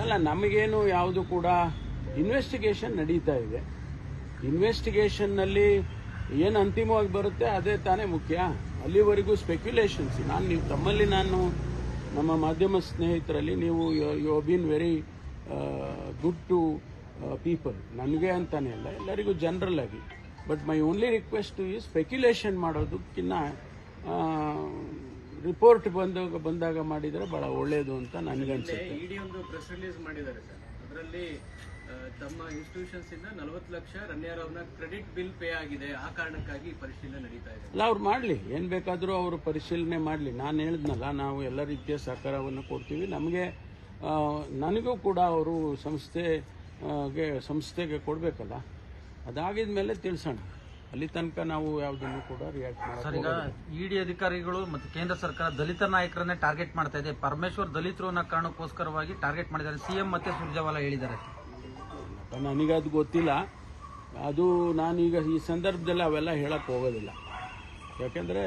ಅಲ್ಲ, ನಮಗೇನು ಯಾವುದು ಕೂಡ ಇನ್ವೆಸ್ಟಿಗೇಷನ್ ನಡೀತಾ ಇದೆ. ಇನ್ವೆಸ್ಟಿಗೇಷನ್ನಲ್ಲಿ ಏನು ಅಂತಿಮವಾಗಿ ಬರುತ್ತೆ ಅದೇ ತಾನೇ ಮುಖ್ಯ. ಅಲ್ಲಿವರೆಗೂ ಸ್ಪೆಕ್ಯುಲೇಷನ್ಸ್. ನೀವು ತಮ್ಮಲ್ಲಿ ನಮ್ಮ ಮಾಧ್ಯಮ ಸ್ನೇಹಿತರಲ್ಲಿ ನೀವು you been very good to people, ನನಗೆ ಅಂತಾನೆ ಅಲ್ಲ, ಎಲ್ಲರಿಗೂ ಜನರಲ್ ಆಗಿ. ಬಟ್ ಮೈ ಓನ್ಲಿ ರಿಕ್ವೆಸ್ಟ್ ಈ ಸ್ಪೆಕ್ಯುಲೇಷನ್ ಮಾಡೋದಕ್ಕಿಂತ ರಿಪೋರ್ಟ್ ಬಂದಾಗ ಮಾಡಿದರೆ ಬಹಳ ಒಳ್ಳೆಯದು ಅಂತ ನನಗನ್ಸುತ್ತೆ. ಇಡಿ ಒಂದು ಪ್ರೆಸ್ ರಿಲೀಸ್ ಮಾಡಿದ್ದಾರೆ ಸರ್, ಅದರಲ್ಲಿ ತಮ್ಮ ಇನ್ಸ್ಟಿಟ್ಯೂಷನ್ಸ್ ಇಂದ 40 ಲಕ್ಷ ರಣ್ಯಾರ್ ಅವ್ರನ್ನ ಕ್ರೆಡಿಟ್ ಬಿಲ್ ಪೇ ಆಗಿದೆ, ಆ ಕಾರಣಕ್ಕಾಗಿ ಪರಿಶೀಲನೆ ನಡೀತಾ ಇದೆ. ಅಲ್ಲ, ಅವ್ರು ಮಾಡಲಿ, ಏನ್ ಬೇಕಾದರೂ ಅವರು ಪರಿಶೀಲನೆ ಮಾಡಲಿ. ನಾನು ಹೇಳಿದ್ನಲ್ಲ, ನಾವು ಎಲ್ಲ ರೀತಿಯ ಸಹಕಾರವನ್ನು ಕೊಡ್ತೀವಿ. ನನಗೂ ಕೂಡ ಅವರು ಸಂಸ್ಥೆಗೆ ಕೊಡಬೇಕಲ್ಲ, ಅದಾಗಿದ ಮೇಲೆ ತಿಳಿಸೋಣ. ಅಲ್ಲಿ ತನಕ ನಾವು ಯಾವುದನ್ನು ಕೂಡ ರಿಯಾಕ್ಟ್ ಸರ್, ಈಗ ಇಡಿ ಅಧಿಕಾರಿಗಳು ಮತ್ತು ಕೇಂದ್ರ ಸರ್ಕಾರ ದಲಿತ ನಾಯಕರನ್ನೇ ಟಾರ್ಗೆಟ್ ಮಾಡ್ತಾ ಇದೆ. ಪರಮೇಶ್ವರ್ ದಲಿತರು ಅನ್ನೋ ಕಾರಣಕ್ಕೋಸ್ಕರವಾಗಿ ಟಾರ್ಗೆಟ್ ಮಾಡಿದ್ದಾರೆ, ಸಿಎಂ ಮತ್ತೆ ಸುರ್ಜೇವಾಲಾ ಹೇಳಿದ್ದಾರೆ. ನನಗದು ಗೊತ್ತಿಲ್ಲ. ಅದು ನಾನೀಗ ಈ ಸಂದರ್ಭದಲ್ಲಿ ಅವೆಲ್ಲ ಹೇಳಕ್ ಹೋಗೋದಿಲ್ಲ. ಯಾಕೆಂದ್ರೆ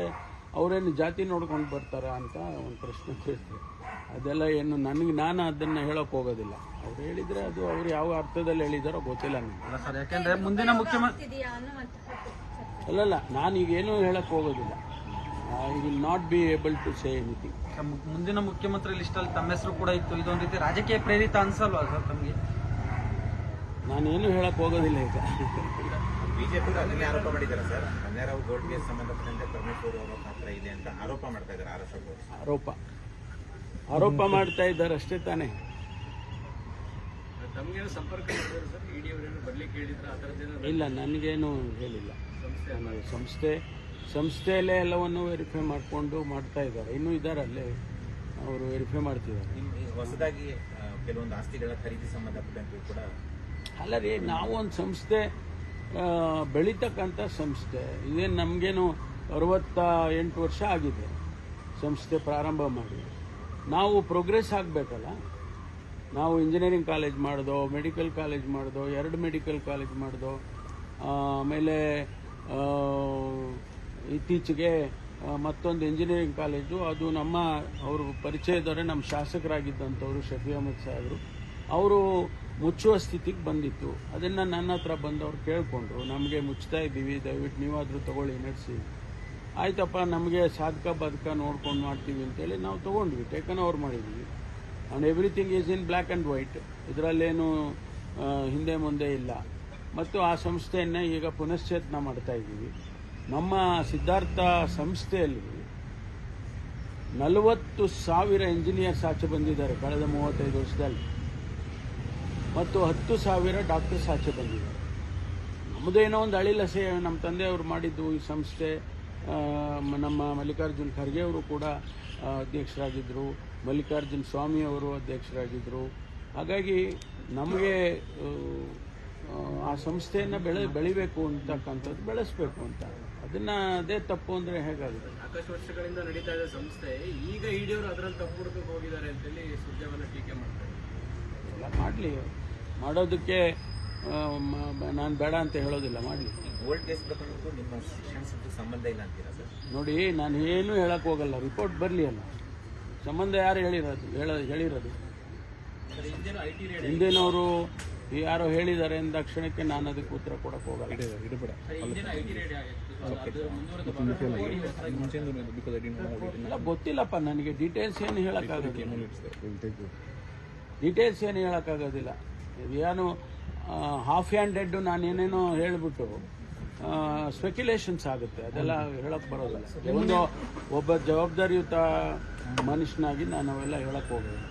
ಅವರೇನು ಜಾತಿ ನೋಡ್ಕೊಂಡು ಬರ್ತಾರ ಅಂತ ಒಂದು ಪ್ರಶ್ನೆ ಕೇಳ್ತಾರೆ. ಅದೆಲ್ಲ ಏನು ನಾನು ಅದನ್ನ ಹೇಳಕ್ ಹೋಗೋದಿಲ್ಲ. ಅವ್ರು ಹೇಳಿದ್ರೆ ಅದು ಅವ್ರು ಯಾವ ಅರ್ಥದಲ್ಲಿ ಹೇಳಿದಾರೋ ಗೊತ್ತಿಲ್ಲ ನನಗೆ. ಸರ್, ಯಾಕೆಂದ್ರೆ ಮುಂದಿನ ಮುಖ್ಯಮಂತ್ರಿ ಅಲ್ಲಲ್ಲ, ನಾನೀಗೇನು ಹೇಳಕ್ ಹೋಗೋದಿಲ್ಲ. I will not be able to say anything. ಮುಂದಿನ ಮುಖ್ಯಮಂತ್ರಿ ಲಿಸ್ಟ್ ಅಲ್ಲಿ ತಮ್ಮ ಹೆಸರು ಕೂಡ ಇತ್ತು. ಇದೊಂದು ರೀತಿ ರಾಜಕೀಯ ಪ್ರೇರಿತ ಅನ್ಸಲ್ವಾ ಸರ್ ತಮಗೆ? ನಾನೇನು ಹೇಳಕ್ ಹೋಗೋದಿಲ್ಲ. ಈಗ ಬಿಜೆಪಿ ಆರೋಪ ಮಾಡಿದ್ದಾರೆ ಸರ್, ರಣ್ಯಾರಾವ್ ಗೋಡ್ಗೆ ಸಂಬಂಧಪಟ್ಟಂತೆ ಪರಮೇಶ್ವರ್ ಅವರ ಪಾತ್ರ ಇದೆ ಅಂತ ಆರೋಪ ಮಾಡ್ತಾ ಇದ್ದಾರೆ. ಆರೋಪ ಮಾಡ್ತಾ ಇದ್ದಾರೆ ಅಷ್ಟೇ ತಾನೇ. ತಮಗೇನು ಸಂಪರ್ಕ ಮಾಡಿದ್ರು ಸರ್, ಇಡಿ ಅವರೇನು ಬರ್ಲಿಕ್ಕೆ ಹೇಳಿದ್ರೆ ಆ ಥರದ್ದೇನು? ಇಲ್ಲ, ನನಗೇನು ಹೇಳಿಲ್ಲ. ಸಂಸ್ಥೆಯಲ್ಲೇ ಎಲ್ಲವನ್ನು ವೆರಿಫೈ ಮಾಡಿಕೊಂಡು ಮಾಡ್ತಾ ಇದ್ದಾರೆ. ಇನ್ನೂ ಇದ್ದಾರೆ ಅಲ್ಲೇ, ಅವರು ವೆರಿಫೈ ಮಾಡ್ತಿದ್ದಾರೆ. ಹೊಸದಾಗಿ ಕೆಲವೊಂದು ಆಸ್ತಿಗಳ ಖರೀದಿ ಸಂಬಂಧಪಟ್ಟಂತೆ ಕೂಡ ಅಲ್ಲ ರೀ, ನಾವು ಒಂದು ಸಂಸ್ಥೆ ಬೆಳೀತಕ್ಕಂಥ ಸಂಸ್ಥೆ. ಇದೇನು ನಮಗೇನು 68 ವರ್ಷ ಆಗಿದೆ ಸಂಸ್ಥೆ ಪ್ರಾರಂಭ ಮಾಡಿ. ನಾವು ಪ್ರೋಗ್ರೆಸ್ ಆಗಬೇಕಲ್ಲ. ನಾವು ಇಂಜಿನಿಯರಿಂಗ್ ಕಾಲೇಜ್ ಮಾಡ್ದೋ, ಮೆಡಿಕಲ್ ಕಾಲೇಜ್ ಮಾಡ್ದೋ, 2 ಮೆಡಿಕಲ್ ಕಾಲೇಜ್ ಮಾಡ್ದೋ, ಆಮೇಲೆ ಇತ್ತೀಚೆಗೆ ಮತ್ತೊಂದು ಇಂಜಿನಿಯರಿಂಗ್ ಕಾಲೇಜು, ಅದು ಅವರು ಪರಿಚಯದವರೇ, ನಮ್ಮ ಶಾಸಕರಾಗಿದ್ದಂಥವ್ರು ಶಫಿ ಅಹಮದ್ ಸಾಹೇಬರು, ಅವರು ಮುಚ್ಚುವ ಸ್ಥಿತಿಗೆ ಬಂದಿತ್ತು. ಅದನ್ನು ನನ್ನ ಹತ್ರ ಬಂದವ್ರು ಕೇಳಿಕೊಂಡ್ರು, ನಮಗೆ ಮುಚ್ತಾ ಇದ್ದೀವಿ, ದಯವಿಟ್ಟು ನೀವಾದರೂ ತಗೊಳ್ಳಿ, ನಡೆಸಿ. ಆಯ್ತಪ್ಪ, ನಮಗೆ ಸಾಧಕ ಬಾಧಕ ನೋಡ್ಕೊಂಡು ಮಾಡ್ತೀವಿ ಅಂತೇಳಿ ನಾವು ತೊಗೊಂಡ್ವಿ, ಟೇಕನ್ ಓವರ್ ಮಾಡಿದ್ವಿ. And everything is in black and white. ಇದರಲ್ಲೇನು ಹಿಂದೆ ಮುಂದೆ ಇಲ್ಲ. ಮತ್ತು ಆ ಸಂಸ್ಥೆಯನ್ನು ಈಗ ಪುನಶ್ಚೇತನ ಮಾಡ್ತಾ ಇದ್ದೀವಿ. ನಮ್ಮ ಸಿದ್ಧಾರ್ಥ ಸಂಸ್ಥೆಯಲ್ಲಿ 40,000 ಇಂಜಿನಿಯರ್ಸ್ ಆಚೆ ಬಂದಿದ್ದಾರೆ ಕಳೆದ 35 ವರ್ಷದಲ್ಲಿ, ಮತ್ತು 10,000 ಡಾಕ್ಟರ್ಸ್ ಆಚೆ ಬಂದಿದ್ದಾರೆ. ನಮ್ಮದೇನೋ ಒಂದು ಅಳಿಲಸೆ, ನಮ್ಮ ತಂದೆಯವರು ಮಾಡಿದ್ದು ಈ ಸಂಸ್ಥೆ. ನಮ್ಮ ಮಲ್ಲಿಕಾರ್ಜುನ್ ಖರ್ಗೆ ಅವರು ಕೂಡ ಅಧ್ಯಕ್ಷರಾಗಿದ್ದರು, ಮಲ್ಲಿಕಾರ್ಜುನ್ ಸ್ವಾಮಿ ಅವರು ಅಧ್ಯಕ್ಷರಾಗಿದ್ದರು. ಹಾಗಾಗಿ ನಮಗೆ ಆ ಸಂಸ್ಥೆಯನ್ನು ಬೆಳಿಬೇಕು ಅಂತಕ್ಕಂಥದ್ದು, ಬೆಳೆಸಬೇಕು ಅಂತ. ಅದೇ ತಪ್ಪು ಅಂದರೆ ಹೇಗಾಗುತ್ತೆ? ಸಾಕಷ್ಟು ವರ್ಷಗಳಿಂದ ನಡೀತಾ ಇದೆ ಸಂಸ್ಥೆ, ಈಗ ಇಡಿಯವರು ಅದರಲ್ಲಿ ತಪ್ಪು ಹುಡುಕಕ್ಕೆ ಹೋಗಿದ್ದಾರೆ ಅಂತೇಳಿ ಸುರ್ಜೇವಾಲಾ ಟೀಕೆ ಮಾಡ್ತಾರೆ. ಎಲ್ಲ ಮಾಡಲಿ, ಮಾಡೋದಕ್ಕೆ ನಾನು ಬೇಡ ಅಂತ ಹೇಳೋದಿಲ್ಲ, ಮಾಡಲಿ. ಗೋಲ್ಡ್ ಕೇಸ್ ಪ್ರಕರಣಕ್ಕೂ ನಿಮ್ಮ ಶಿಕ್ಷಣ ಸಂಬಂಧ ಇಲ್ಲ ಅಂತೀರಾ ಸರ್? ನೋಡಿ, ನಾನು ಏನು ಹೇಳಕ್ ಹೋಗಲ್ಲ. ರಿಪೋರ್ಟ್ ಬರಲಿ ಅಲ್ಲ, ಸಂಬಂಧ ಯಾರು ಹೇಳಿರೋದು? ಹಿಂದಿನವರು ಯಾರೋ ಹೇಳಿದ್ದಾರೆ ಅಂದ ಕ್ಷಣಕ್ಕೆ ನಾನು ಅದಕ್ಕೆ ಉತ್ತರ ಕೊಡಕ್ಕೆ ಹೋಗಲ್ಲ. ಎಲ್ಲ ಗೊತ್ತಿಲ್ಲಪ್ಪ ನನಗೆ, ಡೀಟೇಲ್ಸ್ ಏನು ಹೇಳಕ್ಕಾಗೋದಿಲ್ಲ. ಏನು ಹಾಫ್ ಹ್ಯಾಂಡೆಡ್ ನಾನೇನೇನೋ ಹೇಳ್ಬಿಟ್ಟು ಸ್ಪೆಕ್ಯುಲೇಷನ್ಸ್ ಆಗುತ್ತೆ, ಅದೆಲ್ಲ ಹೇಳಕ್ ಬರೋದಿಲ್ಲ. ಒಬ್ಬ ಜವಾಬ್ದಾರಿಯುತ ಮನುಷ್ಯನಾಗಿ ನಾನು ಅವೆಲ್ಲ ಹೇಳಕ್ ಹೋಗೋದಿಲ್ಲ.